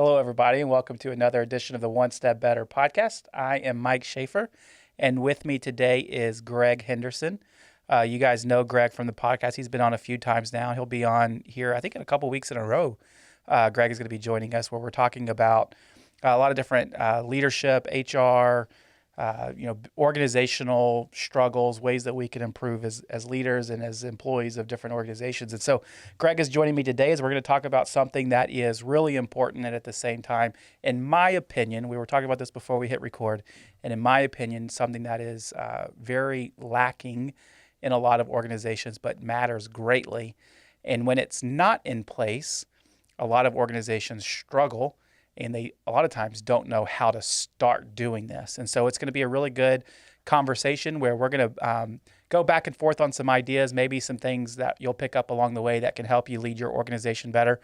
Hello, everybody, and welcome to another edition of the One Step Better podcast. I am Mike Schaefer, and with me today is Greg Henderson. You guys know Greg from the podcast. He's been on a few times now. He'll be on here, I think, in a couple weeks in a row. Greg is going to be joining us where we're talking about a lot of different leadership, HR, organizational struggles, ways that we can improve as leaders and as employees of different organizations. And so Greg is joining me today as we're going to talk about something that is really important and at the same time, in my opinion, we were talking about this before we hit record, and in my opinion, something that is very lacking in a lot of organizations, but matters greatly. And when it's not in place, a lot of organizations struggle and they a lot of times don't know how to start doing this. And so it's going to be a really good conversation where we're going to go back and forth on some ideas, maybe some things that you'll pick up along the way that can help you lead your organization better.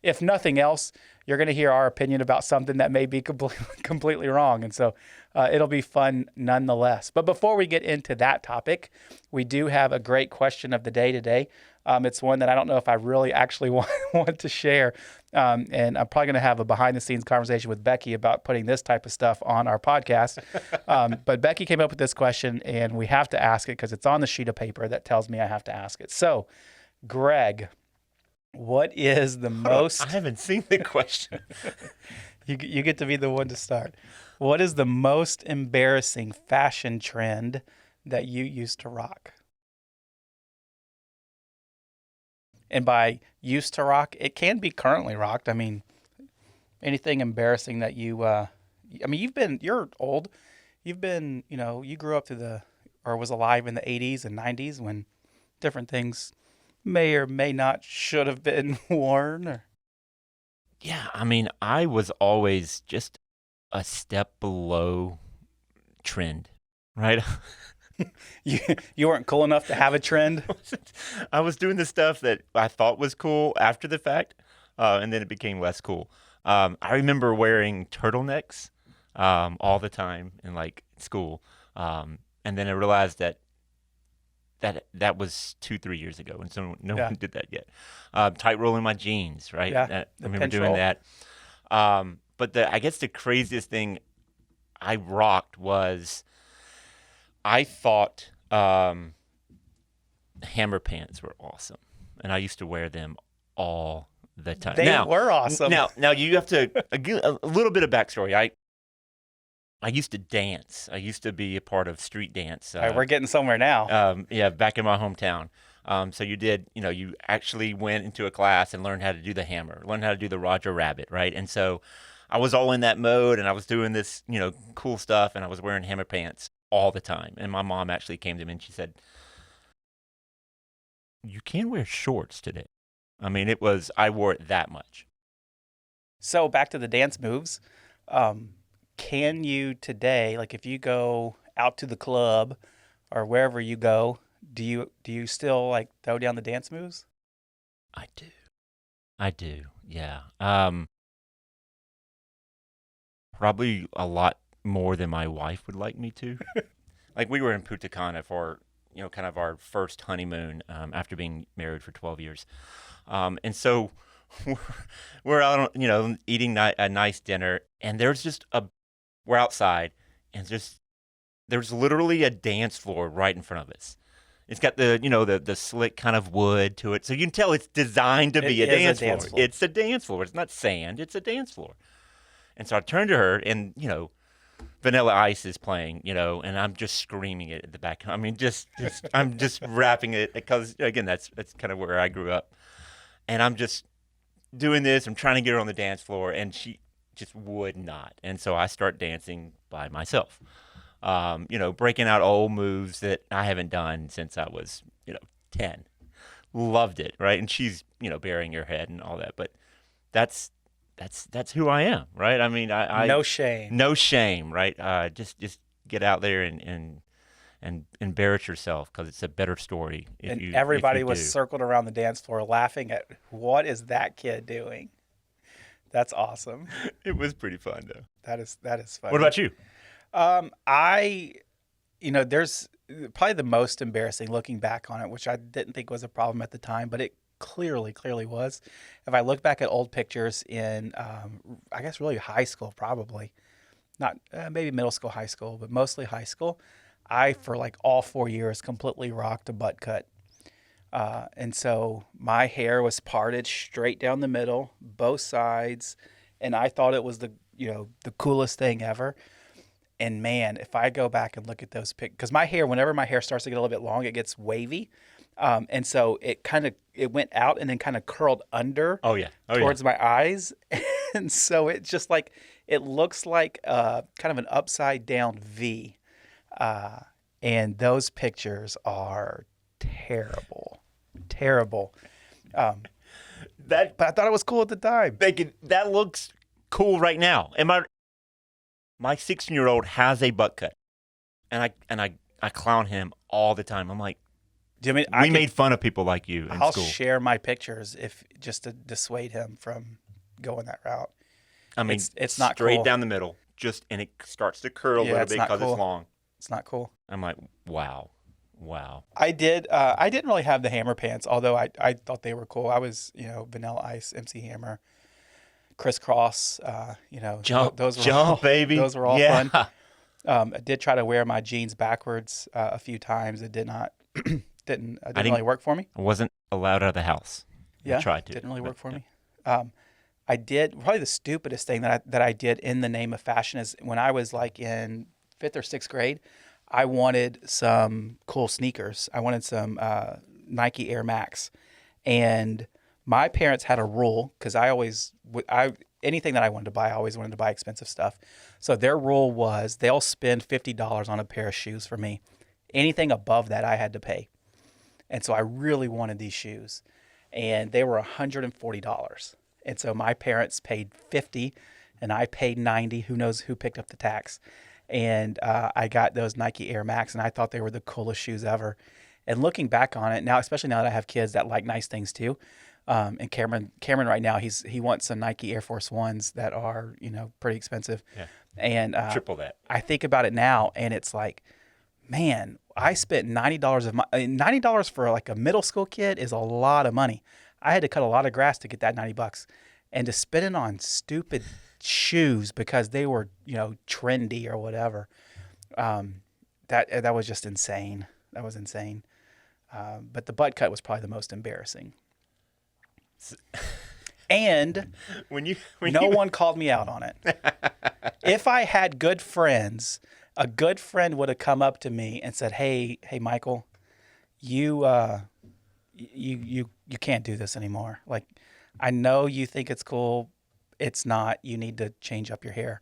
If nothing else, you're going to hear our opinion about something that may be completely wrong. And so it'll be fun nonetheless. But before we get into that topic, we do have a great question of the day today. It's one that I don't know if I really actually want to share. And I'm probably going to have a behind-the-scenes conversation with Becky about putting this type of stuff on our podcast. But Becky came up with this question, and we have to ask it because it's on the sheet of paper that tells me I have to ask it. So, Greg, what is the most... I haven't seen the question. You get to be the one to start. What is the most embarrassing fashion trend that you used to rock? And by used to rock, it can be currently rocked. I mean, anything embarrassing that you're old. You've been, you grew up or was alive in the 80s and 90s when different things may or may not should have been worn. Yeah, I mean, I was always just a step below trend, right? You weren't cool enough to have a trend? I was doing the stuff that I thought was cool after the fact, and then it became less cool. I remember wearing turtlenecks all the time in school, and then I realized that was 2-3 years ago, and so no one did that yet. Tight rolling my jeans, right? Yeah, I remember doing that. But I guess the craziest thing I rocked was I thought hammer pants were awesome, and I used to wear them all the time. They were awesome. Now you have to a little bit of backstory. I used to dance. I used to be a part of street dance. All right, we're getting somewhere now. Back in my hometown. So you actually went into a class and learned how to do the hammer, learned how to do the Roger Rabbit, right? And so I was all in that mode, and I was doing this, cool stuff, and I was wearing hammer pants all the time. And my mom actually came to me and she said, "You can wear shorts today." I mean, I wore it that much. So back to the dance moves. Can you today, if you go out to the club or wherever you go, do you still throw down the dance moves? I do. Yeah. Probably a lot more than my wife would like me to. We were in Punta Cana for, kind of our first honeymoon after being married for 12 years. And so we're out, eating a nice dinner, and we're outside, and there's literally a dance floor right in front of us. It's got the slick kind of wood to it, so you can tell it's designed to be a dance floor. It's a dance floor. It's not sand. It's a dance floor. And so I turned to her, and Vanilla Ice is playing, and I'm just screaming it at the back. I mean, I'm just rapping it because, again, that's kind of where I grew up. And I'm just doing this. I'm trying to get her on the dance floor, and she just would not. And so I start dancing by myself, breaking out old moves that I haven't done since I was, 10. Loved it, right? And she's, burying her head and all that. But that's who I am, right? I mean, I no shame, right? Just get out there and embarrass yourself because it's a better story. Everybody was circled around the dance floor laughing at what is that kid doing? That's awesome. It was pretty fun though. That is fun. What about you? There's probably the most embarrassing looking back on it, which I didn't think was a problem at the time, but it clearly was. If I look back at old pictures in, I guess really high school, probably not maybe middle school, high school, but mostly high school, I for like all 4 years completely rocked a butt cut. And so my hair was parted straight down the middle, both sides, and I thought it was the coolest thing ever. And man, if I go back and look at those pics, because my hair, whenever my hair starts to get a little bit long, it gets wavy. And so it went out and then kind of curled under Oh yeah. Oh towards my eyes. And so it just like, it looks like kind of an upside down V. And those pictures are terrible, terrible. yeah. That But I thought it was cool at the time. that looks cool right now. And my 16-year-old has a butt cut, and I clown him all the time. I'm like, Do you mean we made fun of people like you in I'll school. share my pictures if just to dissuade him from going that route. I mean, it's not straight cool. down the middle, and it starts to curl a Yeah, little it's bit not because cool. it's long. It's not cool. I'm like, wow. I didn't really have the hammer pants, although I thought they were cool. I was, Vanilla Ice, MC Hammer, Crisscross, Jump, those were jump, all, baby. Those were all yeah. fun. I did try to wear my jeans backwards a few times. It did not didn't really work for me. I wasn't allowed out of the house. Yeah, I tried to. didn't really work for yeah. me. I did probably the stupidest thing that I did in the name of fashion is when I was like in 5th or 6th grade, I wanted some cool sneakers. I wanted some Nike Air Max, and my parents had a rule because anything that I wanted to buy, I always wanted to buy expensive stuff. So their rule was they'll spend $50 on a pair of shoes for me. Anything above that, I had to pay. And so I really wanted these shoes, and they were $140. And so my parents paid $50, and I paid $90. Who knows who picked up the tax? And I got those Nike Air Max, and I thought they were the coolest shoes ever. And looking back on it now, especially now that I have kids that like nice things too, and Cameron right now he wants some Nike Air Force Ones that are pretty expensive. Yeah. And Triple that. I think about it now, and it's like, man, I spent $90 for like a middle school kid is a lot of money. I had to cut a lot of grass to get that $90, and to spend it on stupid shoes because they were trendy or whatever. That was just insane. That was insane. But the butt cut was probably the most embarrassing. And When no one called me out on it. If I had good friends, a good friend would have come up to me and said, "Hey, Michael, you can't do this anymore. Like, I know you think it's cool. It's not. You need to change up your hair."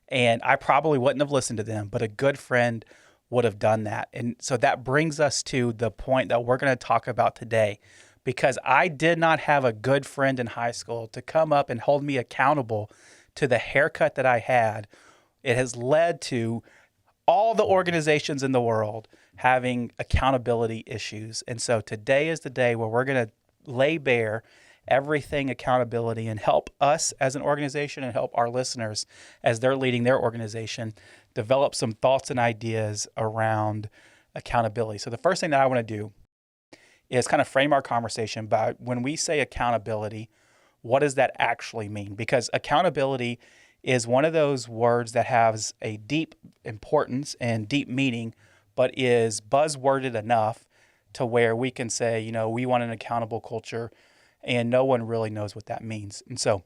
And I probably wouldn't have listened to them, but a good friend would have done that. And so that brings us to the point that we're going to talk about today, because I did not have a good friend in high school to come up and hold me accountable to the haircut that I had. It has led to all the organizations in the world having accountability issues. And so today is the day where we're going to lay bare everything accountability and help us as an organization and help our listeners as they're leading their organization develop some thoughts and ideas around accountability. So the first thing that I want to do is kind of frame our conversation by when we say accountability, what does that actually mean? Because accountability is one of those words that has a deep importance and deep meaning, but is buzzworded enough to where we can say, we want an accountable culture, and no one really knows what that means. And so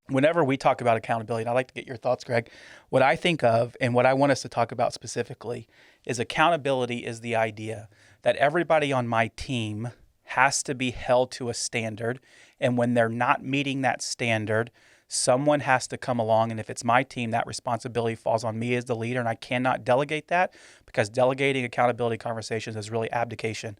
whenever we talk about accountability, and I'd like to get your thoughts, Greg, what I think of and what I want us to talk about specifically is accountability is the idea that everybody on my team has to be held to a standard. And when they're not meeting that standard, someone has to come along. And if it's my team, that responsibility falls on me as the leader. And I cannot delegate that, because delegating accountability conversations is really abdication.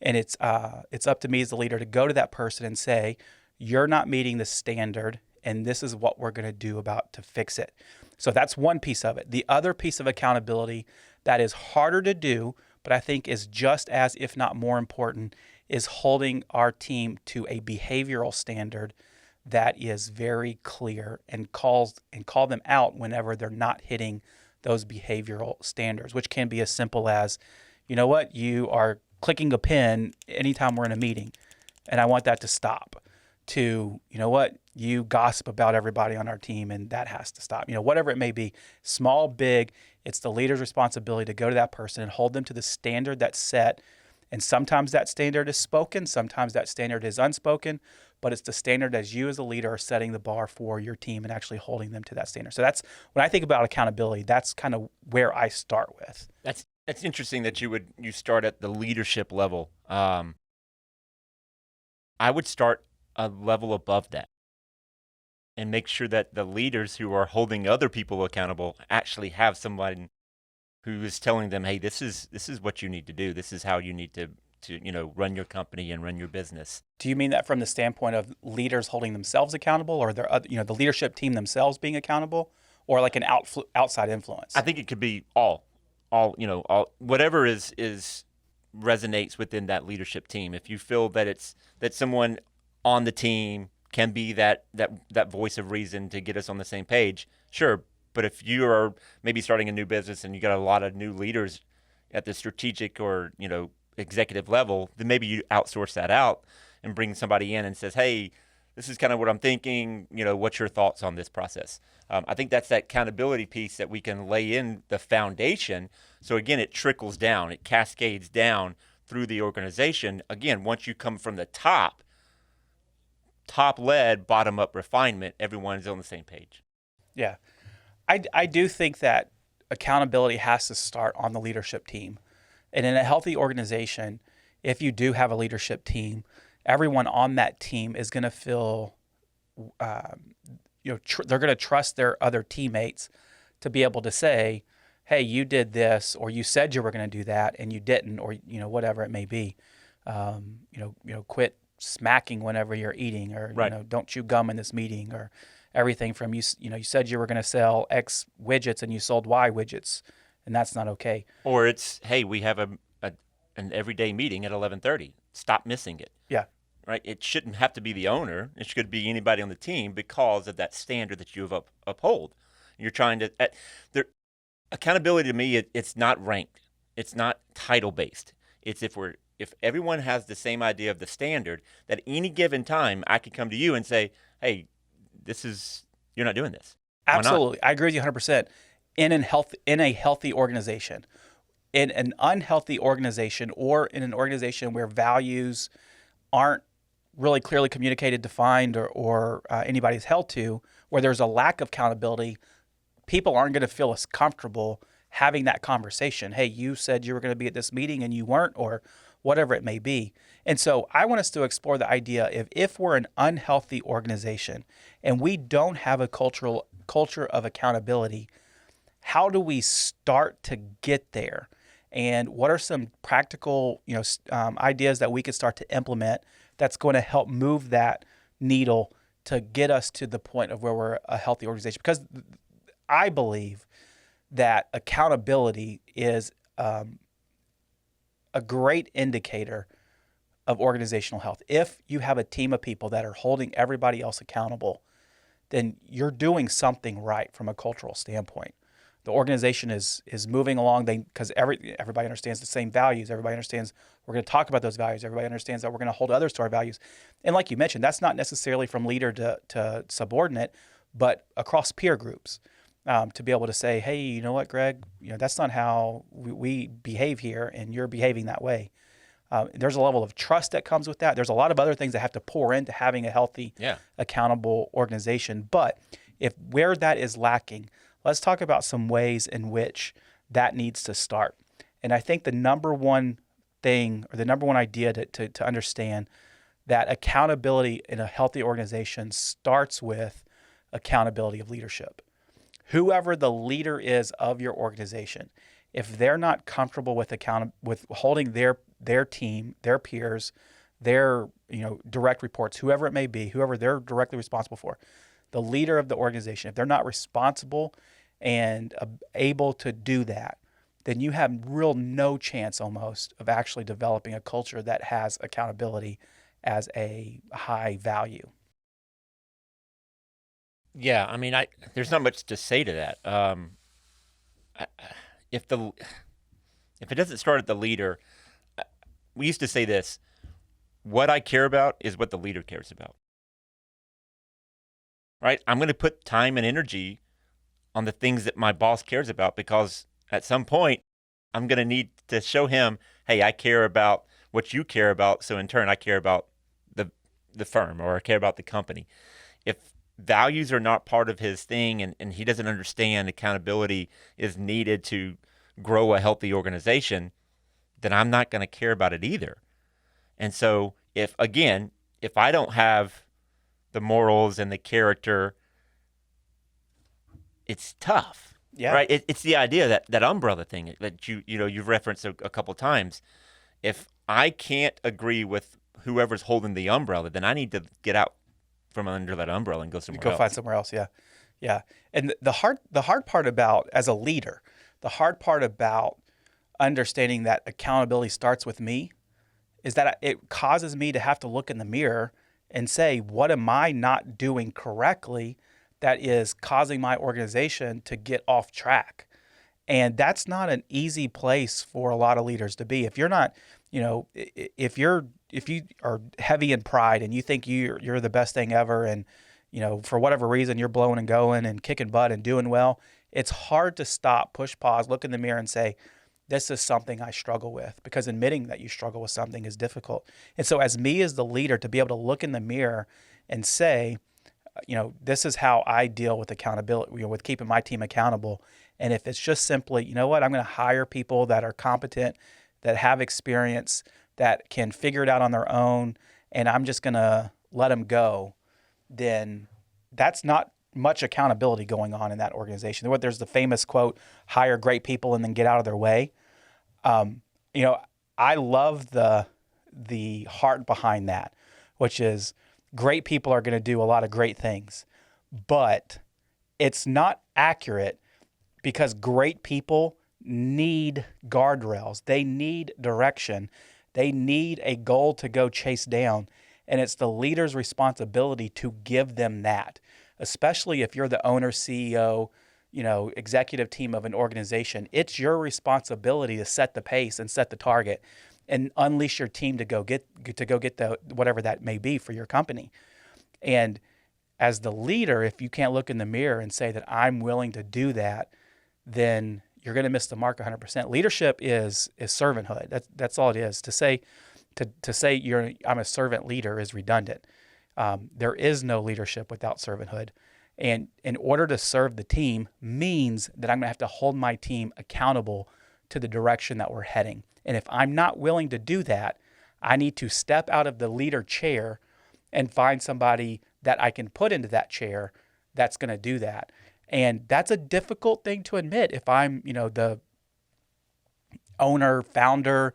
And it's up to me as the leader to go to that person and say, you're not meeting the standard, and this is what we're going to do about to fix it. So that's one piece of it. The other piece of accountability that is harder to do, but I think is just as, if not more important, is holding our team to a behavioral standard that is very clear and call them out whenever they're not hitting those behavioral standards, which can be as simple as, you are clicking a pen anytime we're in a meeting. And I want that to stop. To, you know what, you gossip about everybody on our team, and that has to stop. Whatever it may be, small, big, it's the leader's responsibility to go to that person and hold them to the standard that's set. And sometimes that standard is spoken, sometimes that standard is unspoken, but it's the standard as you as a leader are setting the bar for your team and actually holding them to that standard. So that's when I think about accountability, that's kind of where I start with. That's interesting that you start at the leadership level. I would start a level above that and make sure that the leaders who are holding other people accountable actually have somebody who is telling them, hey, this is what you need to do. This is how you need to run your company and run your business. Do you mean that from the standpoint of leaders holding themselves accountable, or their the leadership team themselves being accountable, or like an outside influence? I think it could be all whatever is resonates within that leadership team. If you feel that that someone on the team can be that voice of reason to get us on the same page, sure. But if you are maybe starting a new business and you got a lot of new leaders at the strategic or executive level, then maybe you outsource that out and bring somebody in and says, hey, this is kind of what I'm thinking. What's your thoughts on this process? I think that's that accountability piece that we can lay in the foundation. So again, it trickles down, it cascades down through the organization. Again, once you come from the top led, bottom up refinement, everyone's on the same page. Yeah. I do think that accountability has to start on the leadership team. And in a healthy organization, if you do have a leadership team, everyone on that team is going to feel, they're going to trust their other teammates to be able to say, hey, you did this, or you said you were going to do that and you didn't, or, whatever it may be. Quit smacking whenever you're eating, or, right. Don't chew gum in this meeting, or everything from you said you were going to sell X widgets and you sold Y widgets, and that's not okay. Or it's, hey, we have an everyday meeting at 11:30. Stop missing it. Yeah. Right. It shouldn't have to be the owner. It should be anybody on the team because of that standard that you have uphold. You're trying to accountability to me. It's not ranked. It's not title based. It's if everyone has the same idea of the standard, that any given time I can come to you and say, hey, you're not doing this. Absolutely. I agree with you 100%. In a healthy organization. In an unhealthy organization, or in an organization where values aren't really clearly communicated, defined, or anybody's held to, where there's a lack of accountability, people aren't going to feel as comfortable having that conversation. Hey, you said you were going to be at this meeting and you weren't, or whatever it may be. And so I want us to explore the idea of, if we're an unhealthy organization and we don't have a culture of accountability, how do we start to get there? And what are some practical, ideas that we could start to implement that's going to help move that needle to get us to the point of where we're a healthy organization? Because I believe that accountability is a great indicator of organizational health. If you have a team of people that are holding everybody else accountable, then you're doing something right from a cultural standpoint. The organization is moving along because everybody understands the same values. Everybody understands we're going to talk about those values. Everybody understands that we're going to hold others to our values. And like you mentioned, that's not necessarily from leader to subordinate, but across peer groups, to be able to say, hey, you know what, Greg, that's not how we behave here, and you're behaving that way. There's a level of trust that comes with that. There's a lot of other things that have to pour into having a healthy, accountable organization. But where that is lacking, let's talk about some ways in which that needs to start. And I think the number one thing, or the number one idea to understand that accountability in a healthy organization starts with accountability of leadership. Whoever the leader is of your organization, if they're not comfortable with holding their team, their peers, their direct reports, whoever it may be, whoever they're directly responsible for, the leader of the organization, if they're not responsible and able to do that, then you have no chance almost of actually developing a culture that has accountability as a high value. Yeah, I mean, there's not much to say to that. If it doesn't start at the leader, we used to say this: what I care about is what the leader cares about. Right? I'm going to put time and energy on the things that my boss cares about, because at some point I'm going to need to show him, hey, I care about what you care about. So in turn, I care about the firm, or I care about the company. If values are not part of his thing, and he doesn't understand accountability is needed to grow a healthy organization, then I'm not going to care about it either. And so if I don't have the morals and the character, it's tough. Yeah. Right. It's the idea that umbrella thing that you've referenced a couple of times. If I can't agree with whoever's holding the umbrella, then I need to get out from under that umbrella and go somewhere else. Go find somewhere else. Yeah. Yeah. And the hard part about, as a leader, the hard part about understanding that accountability starts with me is that it causes me to have to look in the mirror and say, what am I not doing correctly that is causing my organization to get off track? And that's not an easy place for a lot of leaders to be. If you're not, if you are heavy in pride and you think you're the best thing ever, and for whatever reason you're blowing and going and kicking butt and doing well, it's hard to stop, push pause, look in the mirror and say, this is something I struggle with, because admitting that you struggle with something is difficult. And so as me as the leader, to be able to look in the mirror and say, this is how I deal with accountability, with keeping my team accountable. And if it's just simply, I'm going to hire people that are competent, that have experience, that can figure it out on their own, and I'm just going to let them go, then that's not much accountability going on in that organization. There's the famous quote, hire great people and then get out of their way. I love the heart behind that, which is great people are going to do a lot of great things, but it's not accurate, because great people need guardrails. They need direction. They need a goal to go chase down. And it's the leader's responsibility to give them that, especially if you're the owner, CEO, executive team of an organization. It's your responsibility to set the pace and set the target and unleash your team to go get the whatever that may be for your company. And as the leader, if you can't look in the mirror and say that I'm willing to do that, then you're going to miss the mark 100%. Leadership is servanthood. That's all it is. To say I'm a servant leader is redundant. There is no leadership without servanthood. And in order to serve the team means that I'm going to have to hold my team accountable to the direction that we're heading. And if I'm not willing to do that, I need to step out of the leader chair and find somebody that I can put into that chair that's going to do that. And that's a difficult thing to admit if I'm, the owner, founder,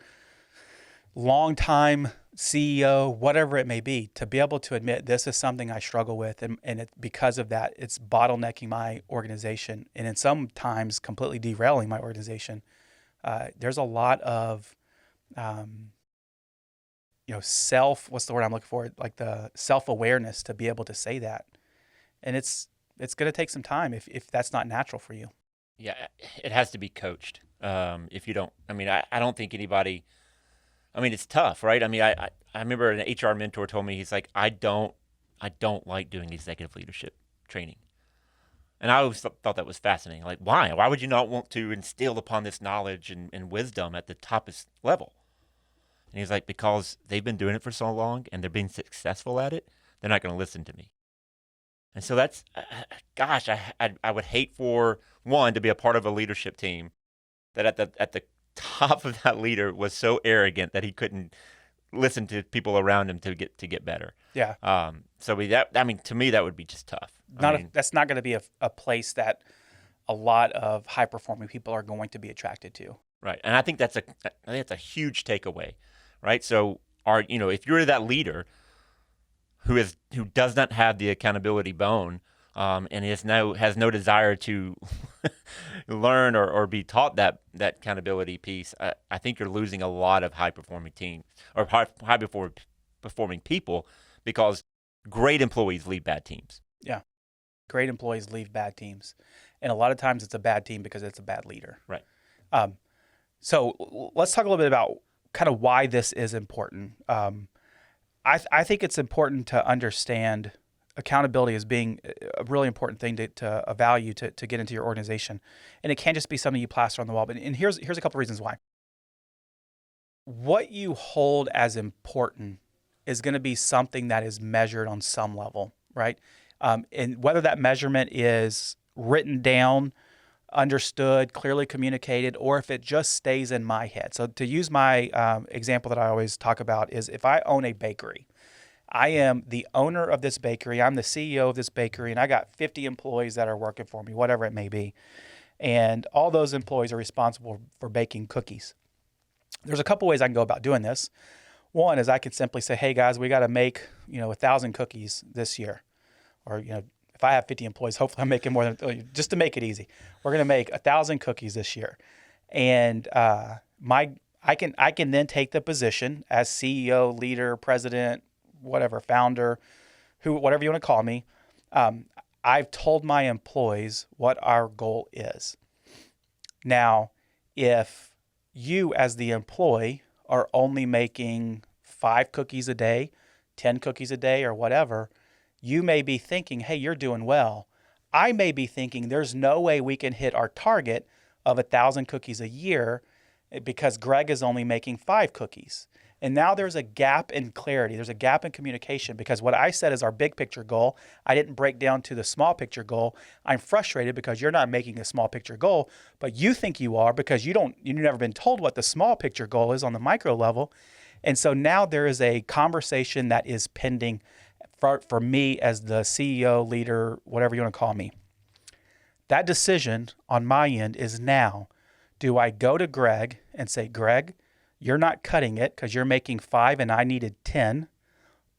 longtime CEO, whatever it may be, to be able to admit this is something I struggle with. And because of that, it's bottlenecking my organization, and in sometimes completely derailing my organization. There's a lot of, what's the word I'm looking for? Like the self-awareness to be able to say that. And it's going to take some time if that's not natural for you. Yeah, it has to be coached. If you don't, I don't think anybody, it's tough, right? I remember an HR mentor told me, he's like, I don't like doing executive leadership training. And I always thought that was fascinating. Like, why? Why would you not want to instill upon this knowledge and wisdom at the toppest level? And he's like, because they've been doing it for so long and they're being successful at it, they're not going to listen to me. And so that's, gosh, I would hate for one to be a part of a leadership team that at the top of that leader was so arrogant that he couldn't listen to people around him to get better. Yeah. To me, that would be just tough. That's not going to be a place that a lot of high performing people are going to be attracted to. Right. And I think that's a huge takeaway, right? So if you're that leader who does not have the accountability bone, and has no desire to learn or be taught that accountability piece, I think you're losing a lot of high performing teams or high performing people, because great employees lead bad teams. Yeah, great employees leave bad teams, and a lot of times it's a bad team because it's a bad leader. Right. So let's talk a little bit about kind of why this is important. I think it's important to understand accountability as being a really important thing to a value to get into your organization. And it can't just be something you plaster on the wall. But and here's a couple reasons why. What you hold as important is going to be something that is measured on some level, right? And whether that measurement is written down, understood, clearly communicated, or if it just stays in my head. So to use my example that I always talk about is if I own a bakery, I am the owner of this bakery, I'm the CEO of this bakery, and I got 50 employees that are working for me, whatever it may be. And all those employees are responsible for baking cookies. There's a couple ways I can go about doing this. One is I could simply say, hey guys, we got to make, 1,000 cookies this year. Or, if I have 50 employees, hopefully I'm making more than, just to make it easy. We're going to make 1,000 cookies this year. And I can then take the position as CEO, leader, president, whatever, founder, whatever you want to call me. I've told my employees what our goal is. Now, if you as the employee are only making 5 cookies a day, 10 cookies a day, or whatever, you may be thinking, hey, you're doing well. I may be thinking there's no way we can hit our target of 1,000 cookies a year because Greg is only making 5 cookies. And now there's a gap in clarity. There's a gap in communication because what I said is our big picture goal, I didn't break down to the small picture goal. I'm frustrated because you're not making a small picture goal, but you think you are because you've never been told what the small picture goal is on the micro level. And so now there is a conversation that is pending for me as the CEO, leader, whatever you want to call me. That decision on my end is now, do I go to Greg and say, Greg, you're not cutting it because you're making 5 and I needed 10?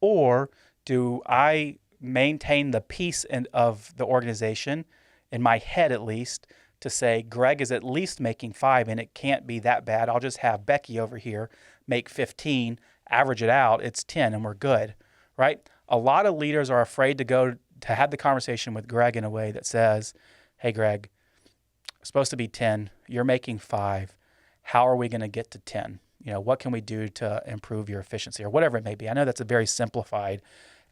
Or do I maintain the peace of the organization, in my head at least, to say Greg is at least making 5 and it can't be that bad. I'll just have Becky over here make 15, average it out, it's 10 and we're good, right? A lot of leaders are afraid to have the conversation with Greg in a way that says, hey, Greg, it's supposed to be 10. You're making 5. How are we going to get to 10? What can we do to improve your efficiency or whatever it may be? I know that's a very simplified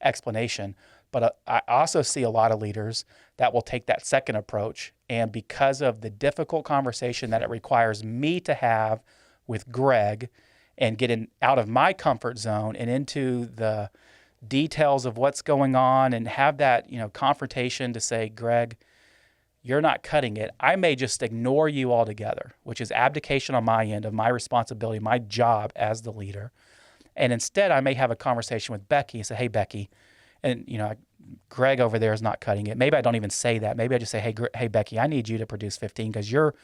explanation, but I also see a lot of leaders that will take that second approach. And because of the difficult conversation that it requires me to have with Greg and getting out of my comfort zone and into the details of what's going on and have that, confrontation to say, Greg, you're not cutting it. I may just ignore you altogether, which is abdication on my end of my responsibility, my job as the leader. And instead, I may have a conversation with Becky and say, hey, Becky, and, Greg over there is not cutting it. Maybe I don't even say that. Maybe I just say, hey, Becky, I need you to produce 15 because you're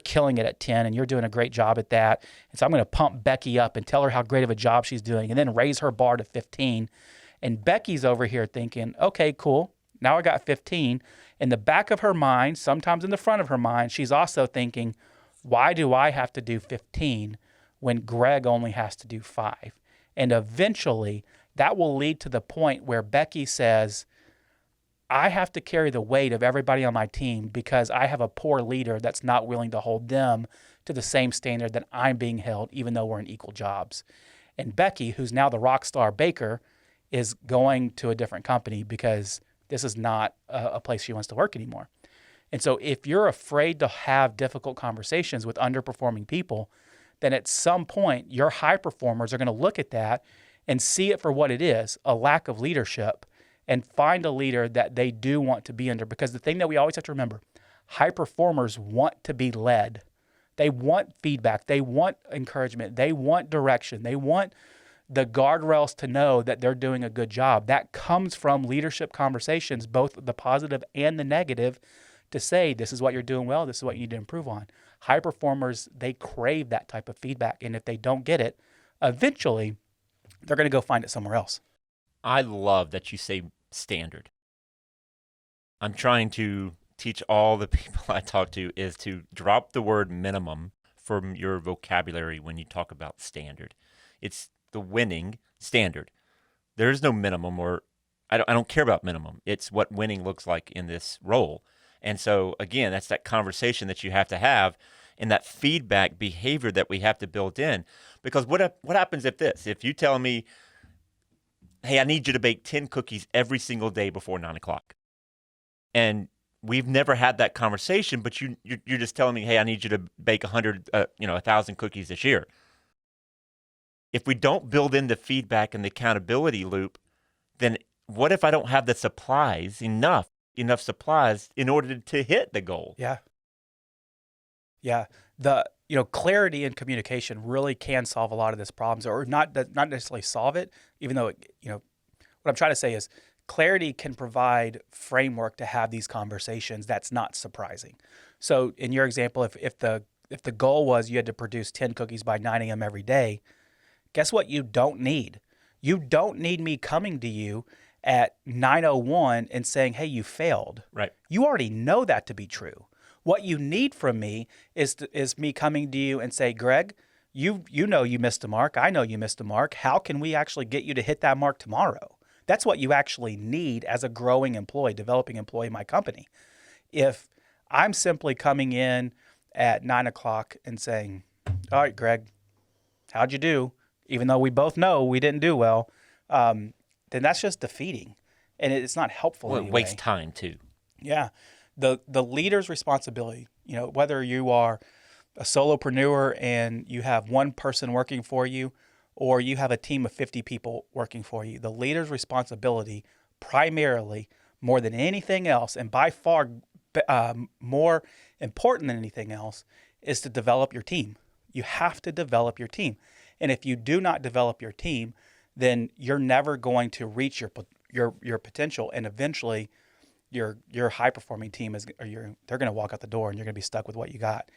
killing it at 10 and you're doing a great job at that. And so I'm going to pump Becky up and tell her how great of a job she's doing and then raise her bar to 15. And Becky's over here thinking, okay, cool. Now I got 15. In the back of her mind, sometimes in the front of her mind, she's also thinking, why do I have to do 15 when Greg only has to do 5? And eventually that will lead to the point where Becky says, I have to carry the weight of everybody on my team because I have a poor leader that's not willing to hold them to the same standard that I'm being held, even though we're in equal jobs. And Becky, who's now the rock star baker, is going to a different company because this is not a place she wants to work anymore. And so if you're afraid to have difficult conversations with underperforming people, then at some point your high performers are going to look at that and see it for what it is, a lack of leadership, and find a leader that they do want to be under. Because the thing that we always have to remember, high performers want to be led. They want feedback. They want encouragement. They want direction. They want the guardrails to know that they're doing a good job. That comes from leadership conversations, both the positive and the negative, to say, this is what you're doing well, this is what you need to improve on. High performers, they crave that type of feedback. And if they don't get it, eventually they're going to go find it somewhere else. I love that you say standard. I'm trying to teach all the people I talk to is to drop the word minimum from your vocabulary when you talk about standard. It's the winning standard. There is no minimum, or I don't care about minimum. It's what winning looks like in this role. And so, again, that's that conversation that you have to have and that feedback behavior that we have to build in. Because what happens if you tell me, hey, I need you to bake 10 cookies every single day before 9 o'clock. And we've never had that conversation, but you're just telling me, hey, I need you to bake 100, 1,000 cookies this year. If we don't build in the feedback and the accountability loop, then what if I don't have the supplies, enough supplies in order to hit the goal? Yeah. Yeah. Clarity and communication really can solve a lot of these problems, or not necessarily solve it, even though, what I'm trying to say is clarity can provide framework to have these conversations. That's not surprising. So in your example, if the goal was you had to produce 10 cookies by 9 a.m. every day, guess what you don't need? You don't need me coming to you at 9:01 and saying, hey, you failed. Right. You already know that to be true. What you need from me is me coming to you and say, Greg, you know you missed a mark. I know you missed a mark. How can we actually get you to hit that mark tomorrow? That's what you actually need as a growing employee, developing employee in my company. If I'm simply coming in at 9 o'clock and saying, all right, Greg, how'd you do? Even though we both know we didn't do well, then that's just defeating. And it's not helpful Well, it anyway. wastes time too. Yeah. The leader's responsibility, whether you are a solopreneur and you have one person working for you, or you have a team of 50 people working for you, the leader's responsibility primarily, more than anything else, and by far more important than anything else, is to develop your team. You have to develop your team. And if you do not develop your team, then you're never going to reach your potential, and eventually your high performing team they're going to walk out the door and you're going to be stuck with what you got.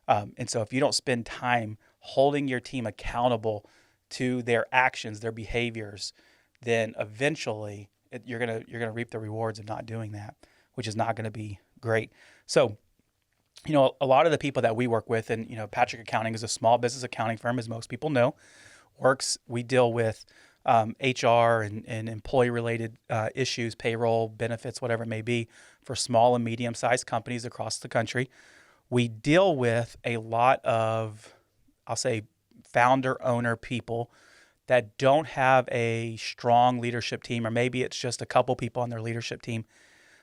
And so if you don't spend time holding your team accountable to their actions, their behaviors, then eventually you're going to reap the rewards of not doing that, which is not going to be great. So, a lot of the people that we work with, and Patrick Accounting is a small business accounting firm, as most people know. We deal with HR and employee-related issues, payroll, benefits, whatever it may be, for small and medium-sized companies across the country. We deal with a lot of, I'll say, founder-owner people that don't have a strong leadership team, or maybe it's just a couple people on their leadership team.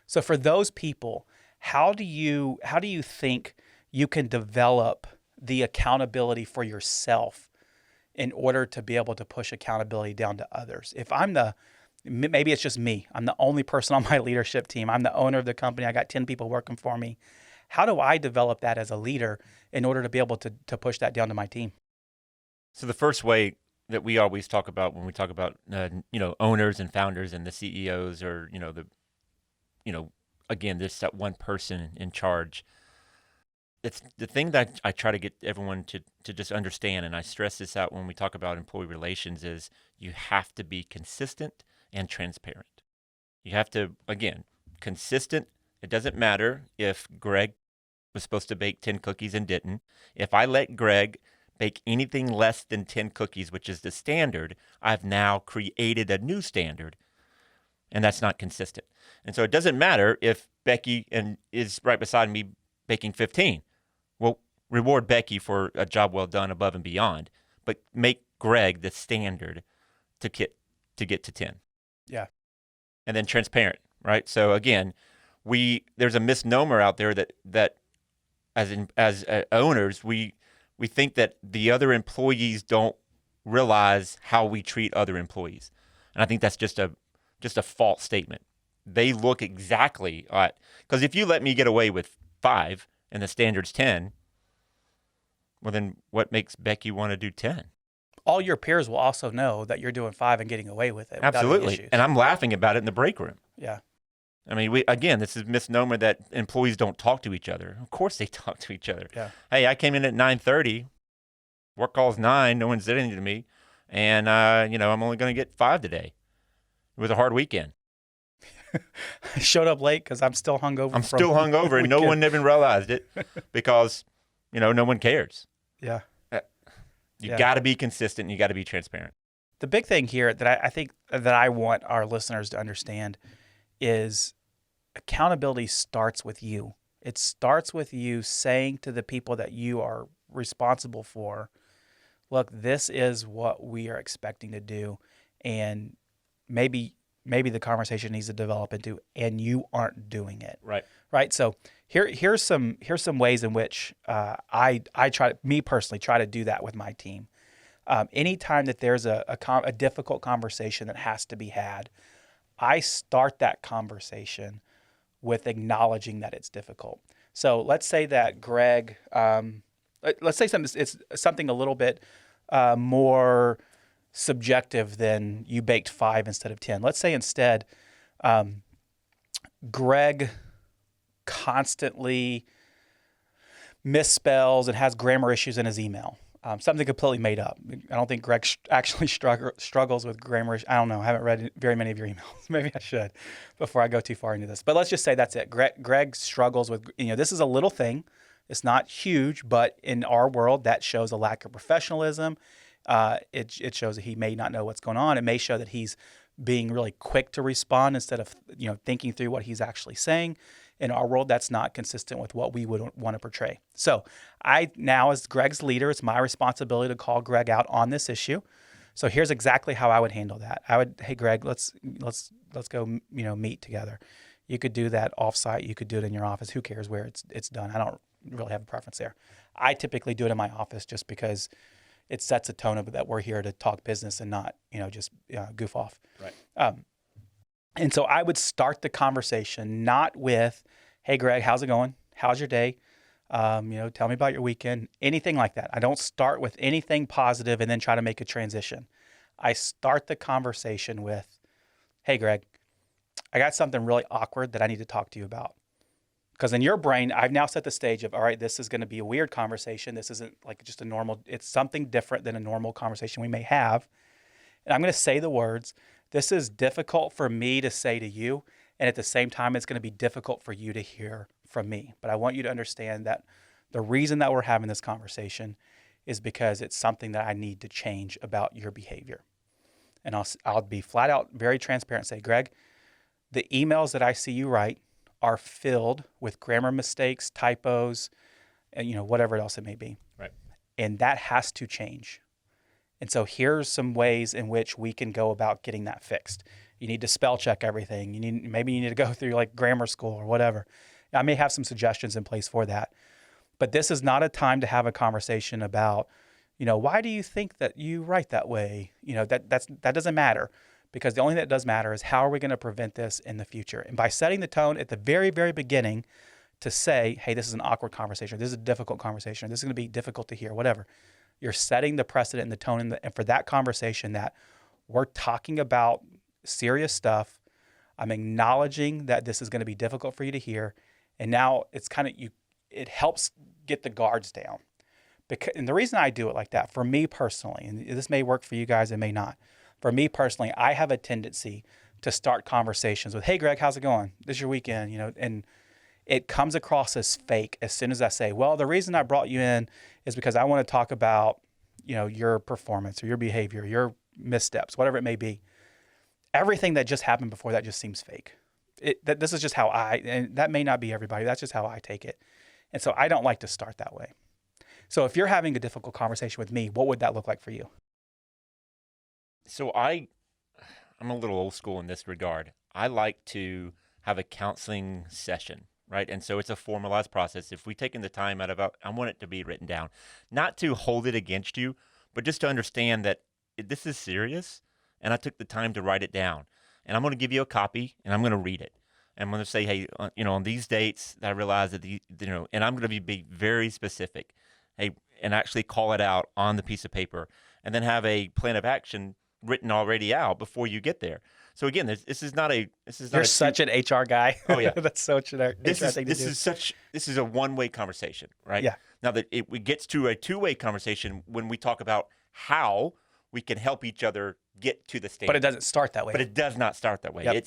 So for those people, how do you think you can develop the accountability for yourself in order to be able to push accountability down to others? If maybe it's just me, I'm the only person on my leadership team, I'm the owner of the company, I got 10 people working for me. How do I develop that as a leader in order to be able to push that down to my team? So the first way that we always talk about when we talk about owners and founders and the CEOs, or again, this that one person in charge. It's the thing that I try to get everyone to just understand, and I stress this out when we talk about employee relations, is you have to be consistent and transparent. You have to, again, consistent. It doesn't matter if Greg was supposed to bake 10 cookies and didn't. If I let Greg bake anything less than 10 cookies, which is the standard, I've now created a new standard, and that's not consistent. And so it doesn't matter if Becky is right beside me baking 15. Well, reward Becky for a job well done above and beyond, but make Greg the standard to get to 10. Yeah. And then transparent, right? So again, there's a misnomer out there that as owners, we think that the other employees don't realize how we treat other employees. And I think that's just a false statement. They look exactly at, because if you let me get away with 5 and the standard's 10, well, then what makes Becky want to do 10? All your peers will also know that you're doing 5 and getting away with it. Absolutely. And I'm laughing about it in the break room. Yeah. I mean, this is misnomer that employees don't talk to each other. Of course they talk to each other. Yeah. Hey, I came in at 9:30. Work call's 9. No one said anything to me. And, I'm only going to get 5 today. It was a hard weekend. I showed up late because I'm still hungover. I'm still hungover, and no one even realized it because, no one cares. Yeah. You got to be consistent. And you got to be transparent. The big thing here that I think that I want our listeners to understand is accountability starts with you. It starts with you saying to the people that you are responsible for, look, this is what we are expecting to do, and maybe the conversation needs to develop into, and you aren't doing it. Right. So here's some ways in which I personally try to do that with my team. Anytime that there's a difficult conversation that has to be had, I start that conversation with acknowledging that it's difficult. So let's say that Greg, let's say it's something a little bit more subjective than you baked 5 instead of 10. Let's say instead, Greg constantly misspells and has grammar issues in his email. Something completely made up. I don't think Greg actually struggles with grammar. I don't know. I haven't read very many of your emails. Maybe I should before I go too far into this. But let's just say that's it. Greg struggles with, this is a little thing. It's not huge, but in our world, that shows a lack of professionalism. It shows that he may not know what's going on. It may show that he's being really quick to respond instead of thinking through what he's actually saying. In our world, that's not consistent with what we would want to portray. So now as Greg's leader, it's my responsibility to call Greg out on this issue. So here's exactly how I would handle that. Hey Greg, let's go meet together. You could do that offsite. You could do it in your office. Who cares where it's done? I don't really have a preference there. I typically do it in my office just because it sets a tone of that we're here to talk business and not just goof off. Right. And so I would start the conversation not with, "Hey Greg, how's it going? How's your day? Tell me about your weekend," anything like that. I don't start with anything positive and then try to make a transition. I start the conversation with, "Hey Greg, I got something really awkward that I need to talk to you about." Because in your brain, I've now set the stage of, all right, this is going to be a weird conversation. This isn't like just a normal, it's something different than a normal conversation we may have. And I'm going to say the words, "This is difficult for me to say to you. And at the same time, it's going to be difficult for you to hear from me. But I want you to understand that the reason that we're having this conversation is because it's something that I need to change about your behavior." And I'll be flat out, very transparent, say, "Greg, the emails that I see you write are filled with grammar mistakes, typos, and whatever else it may be. Right. And that has to change. And so here's some ways in which we can go about getting that fixed. You need to spell check everything. Maybe you need to go through like grammar school or whatever. I may have some suggestions in place for that. But this is not a time to have a conversation about, why do you think that you write that way? That doesn't matter, because the only thing that does matter is how are we going to prevent this in the future? And by setting the tone at the very, very beginning to say, hey, this is an awkward conversation, this is a difficult conversation, this is going to be difficult to hear, whatever. You're setting the precedent and the tone and for that conversation that we're talking about serious stuff. I'm acknowledging that this is going to be difficult for you to hear. And now it's it helps get the guards down. And the reason I do it like that, for me personally, and this may work for you guys, it may not. For me personally, I have a tendency to start conversations with, "Hey Greg, how's it going? This is your weekend," and it comes across as fake as soon as I say, "Well, the reason I brought you in is because I want to talk about, your performance or your behavior, your missteps, whatever it may be." Everything that just happened before that just seems fake. This is just how and that may not be everybody. That's just how I take it. And so I don't like to start that way. So if you're having a difficult conversation with me, what would that look like for you? So I'm a little old school in this regard. I like to have a counseling session, right? And so it's a formalized process. If we taken the time out of it, I want it to be written down, not to hold it against you, but just to understand that this is serious, and I took the time to write it down. And I'm going to give you a copy, and I'm going to read it. And I'm going to say, hey, on these dates, I realize that and I'm going to be very specific, hey, and actually call it out on the piece of paper, and then have a plan of action written already out before you get there. So again, this is not. You're such an HR guy. Oh yeah, that's such an HR thing to do. This is a one-way conversation, right? Yeah. Now that it gets to a two-way conversation when we talk about how we can help each other get to the standard. But it doesn't start that way. But it does not start that way. Yep.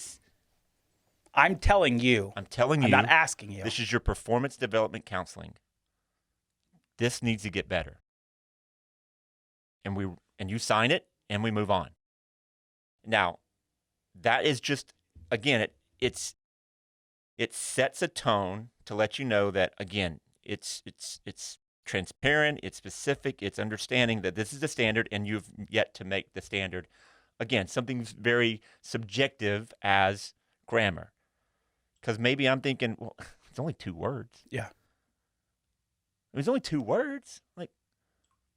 I'm telling you. I'm not asking you. This is your performance development counseling. This needs to get better. And you sign it, and we move on. Now, that is just, again, it sets a tone to let you know that, again, it's transparent, it's specific, it's understanding that this is the standard, and you've yet to make the standard again, something very subjective as grammar. Because maybe I'm thinking, well, it's only 2 words. Yeah. It was only 2 words. Like,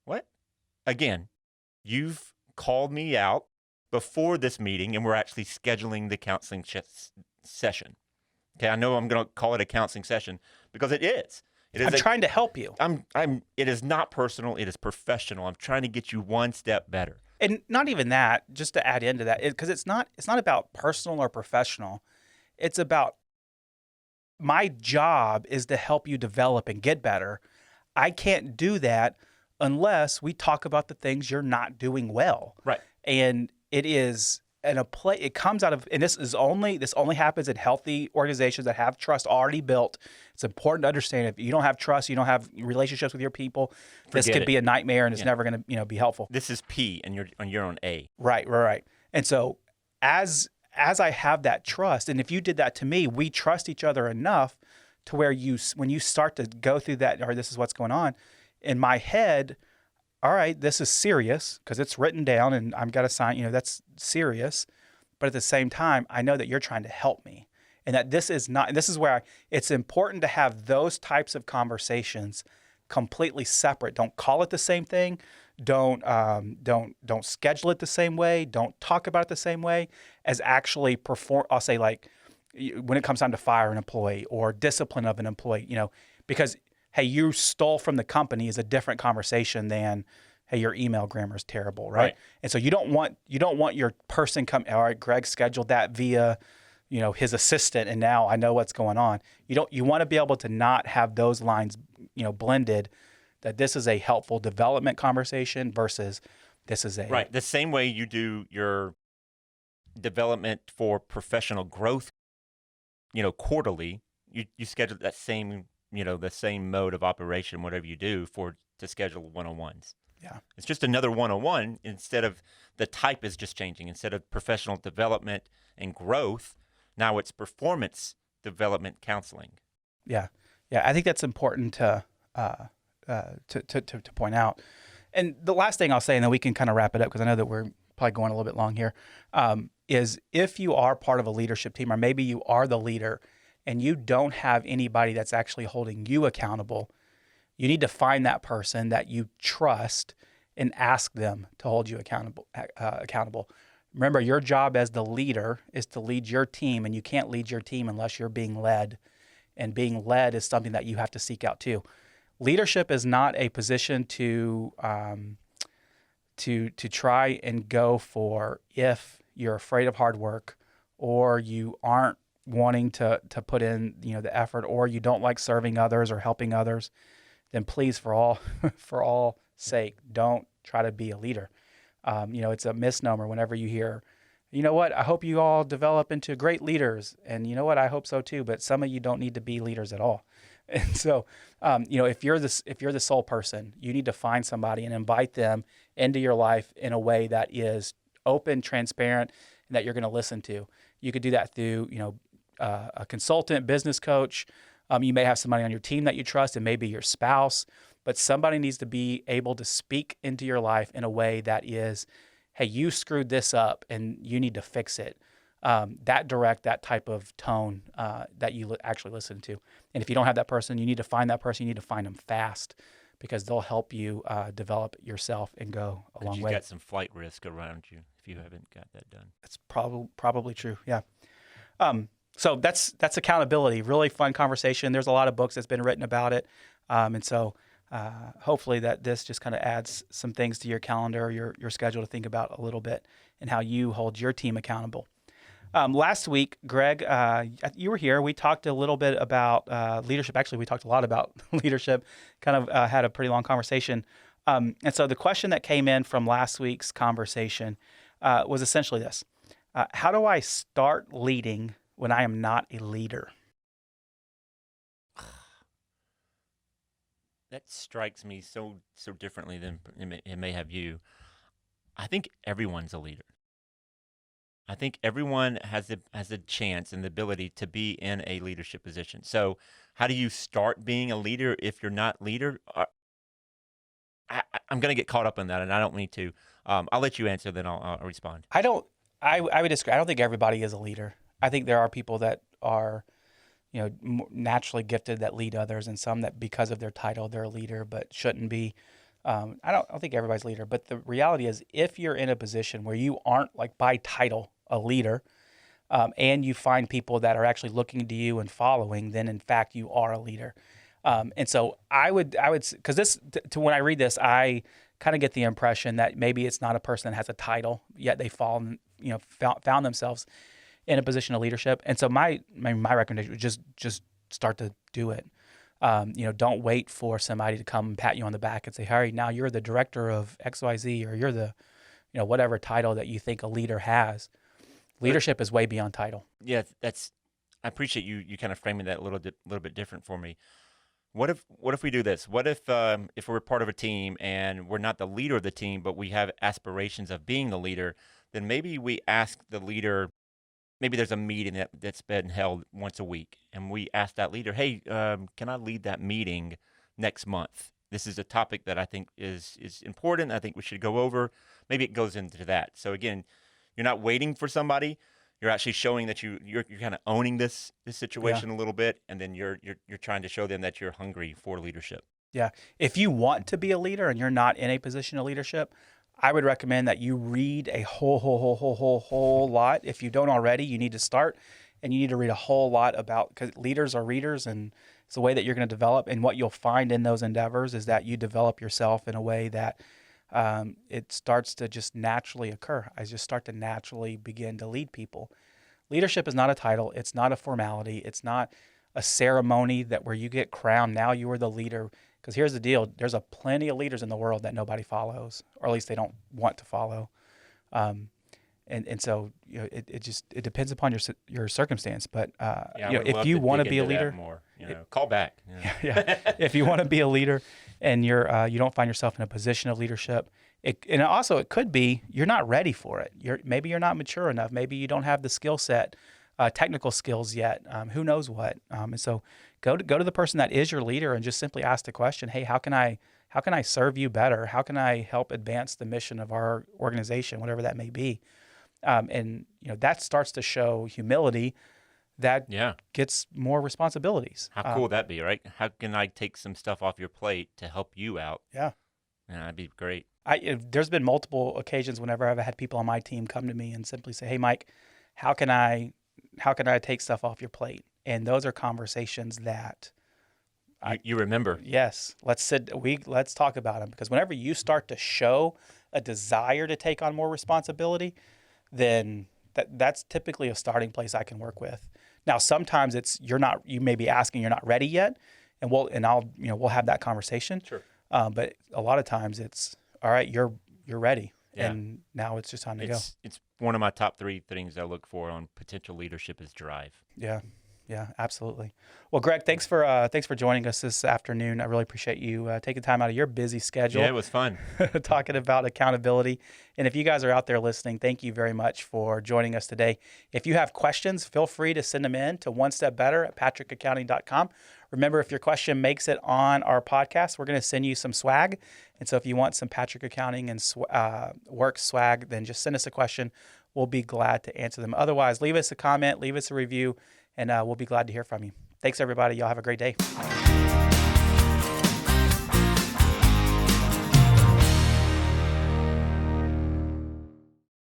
what? Again, you've called me out before this meeting, and we're actually scheduling the counseling session. Okay, I know I'm going to call it a counseling session because it is. I'm trying to help you. It is not personal. It is professional. I'm trying to get you one step better. And not even that, just to add into that, because it's not about personal or professional. It's about my job is to help you develop and get better. I can't do that unless we talk about the things you're not doing well. Right. And it is it comes out of, and this only happens in healthy organizations that have trust already built. It's important to understand if you don't have trust, you don't have relationships with your people, this could be a nightmare and it's never going to, be helpful. This is P and you're on A. Right. And so as I have that trust, and if you did that to me, we trust each other enough to where when you start to go through that, or this is what's going on in my head, all right, this is serious because it's written down and I've got to sign, that's serious. But at the same time, I know that you're trying to help me and that this is not, and this is where it's important to have those types of conversations completely separate. Don't call it the same thing. Don't schedule it the same way. Don't talk about it the same way as actually perform. I'll say like when it comes time to fire an employee or discipline of an employee, because hey, you stole from the company is a different conversation than, hey, your email grammar is terrible, right? And so you don't want your person all right, Greg scheduled that via, his assistant, and now I know what's going on. You want to be able to not have those lines, blended, that this is a helpful development conversation versus this is a right. The same way you do your development for professional growth, quarterly, you schedule that same the same mode of operation, whatever you do to schedule one-on-ones. Yeah. It's just another one-on-one instead of the type is just changing. Instead of professional development and growth, now it's performance development counseling. Yeah. I think that's important to point out. And the last thing I'll say, and then we can kind of wrap it up because I know that we're probably going a little bit long here, is if you are part of a leadership team or maybe you are the leader and you don't have anybody that's actually holding you accountable, you need to find that person that you trust and ask them to hold you accountable. Remember, your job as the leader is to lead your team, and you can't lead your team unless you're being led. And being led is something that you have to seek out too. Leadership is not a position to try and go for if you're afraid of hard work or you aren't wanting to put in the effort, or you don't like serving others or helping others, then please, for all sake, don't try to be a leader. It's a misnomer whenever you hear, I hope you all develop into great leaders, and I hope so too. But some of you don't need to be leaders at all. And so, if you're the sole person, you need to find somebody and invite them into your life in a way that is open, transparent, and that you're going to listen to. You could do that through, a consultant, business coach. You may have somebody on your team that you trust, and maybe your spouse, but somebody needs to be able to speak into your life in a way that is, hey, you screwed this up and you need to fix it. That type of tone that you actually listen to. And if you don't have that person, you need to find that person. You need to find them fast because they'll help you develop yourself and go a long way. You've got some flight risk around you if you haven't got that done. That's probably true. Yeah. So that's accountability. Really fun conversation. There's a lot of books that's been written about it. And so hopefully that this just kind of adds some things to your calendar, your schedule to think about a little bit and how you hold your team accountable. Last week, Greg, you were here. We talked a little bit about leadership. Actually, we talked a lot about leadership, kind of had a pretty long conversation. And so the question that came in from last week's conversation was essentially this. How do I start leading when I am not a leader? That strikes me so differently than it may have you. I think everyone's a leader. I think everyone has a chance and the ability to be in a leadership position. So how do you start being a leader if you're not leader? I'm going to get caught up in that, and I don't need to. I'll let you answer, then I'll respond. I would disagree. I don't think everybody is a leader. I think there are people that are, naturally gifted that lead others, and some that because of their title they're a leader but shouldn't be. I don't think everybody's a leader, but the reality is, if you're in a position where you aren't like by title a leader, and you find people that are actually looking to you and following, then in fact you are a leader. And so I would, because when I read this, I kind of get the impression that maybe it's not a person that has a title yet they found themselves in a position of leadership. And so my recommendation would just start to do it. Don't wait for somebody to come and pat you on the back and say, "Harry, now you're the director of XYZ," or "You're the, whatever title that you think a leader has." Leadership is way beyond title. Yeah, I appreciate you kind of framing that a little bit different for me. What if we do this? What if we're part of a team and we're not the leader of the team, but we have aspirations of being the leader? Then maybe we ask the leader. Maybe there's a meeting that's been held once a week, and we ask that leader, "Hey, can I lead that meeting next month? This is a topic that I think is important. I think we should go over." Maybe it goes into that. So again, you're not waiting for somebody. You're actually showing that you're kind of owning this situation a little bit, and then you're trying to show them that you're hungry for leadership. Yeah. If you want to be a leader and you're not in a position of leadership, I would recommend that you read a whole lot. If you don't already, you need to start, and you need to read a whole lot about, because leaders are readers, and it's the way that you're going to develop. And what you'll find in those endeavors is that you develop yourself in a way that it starts to just naturally occur. I just start to naturally begin to lead people. Leadership is not a title. It's not a formality. It's not a ceremony where you get crowned. Now you are the leader. Because here's the deal: there's plenty of leaders in the world that nobody follows, or at least they don't want to follow. And so it depends upon your circumstance. But if you want to be a leader, more, call back. Yeah. If you want to be a leader and you don't find yourself in a position of leadership, it could be you're not ready for it. Maybe you're not mature enough. Maybe you don't have the skill set, technical skills yet. Who knows what? And so go to the person that is your leader and just simply ask the question, "Hey, how can I serve you better? How can I help advance the mission of our organization, whatever that may be?" And that starts to show humility. That gets more responsibilities. How cool would that be, right? How can I take some stuff off your plate to help you out? Yeah. Yeah, that'd be great. There's been multiple occasions whenever I've had people on my team come to me and simply say, "Hey, Mike, how can I take stuff off your plate?" And those are conversations that you remember. Yes. Let's talk about them, because whenever you start to show a desire to take on more responsibility, then that's typically a starting place I can work with. Now, sometimes you may be asking, you're not ready yet, and we'll have that conversation. Sure. But a lot of times it's, all right, you're ready. Yeah. And now it's just time to go. It's one of my top 3 things I look for on potential leadership is drive. Yeah. Yeah, absolutely. Well, Greg, thanks for joining us this afternoon. I really appreciate you taking time out of your busy schedule. Yeah, it was fun. Talking about accountability. And if you guys are out there listening, thank you very much for joining us today. If you have questions, feel free to send them in to onestepbetter@patrickaccounting.com. Remember, if your question makes it on our podcast, we're going to send you some swag. And so if you want some Patrick Accounting and Works swag, then just send us a question. We'll be glad to answer them. Otherwise, leave us a comment, leave us a review, and we'll be glad to hear from you. Thanks, everybody. Y'all have a great day.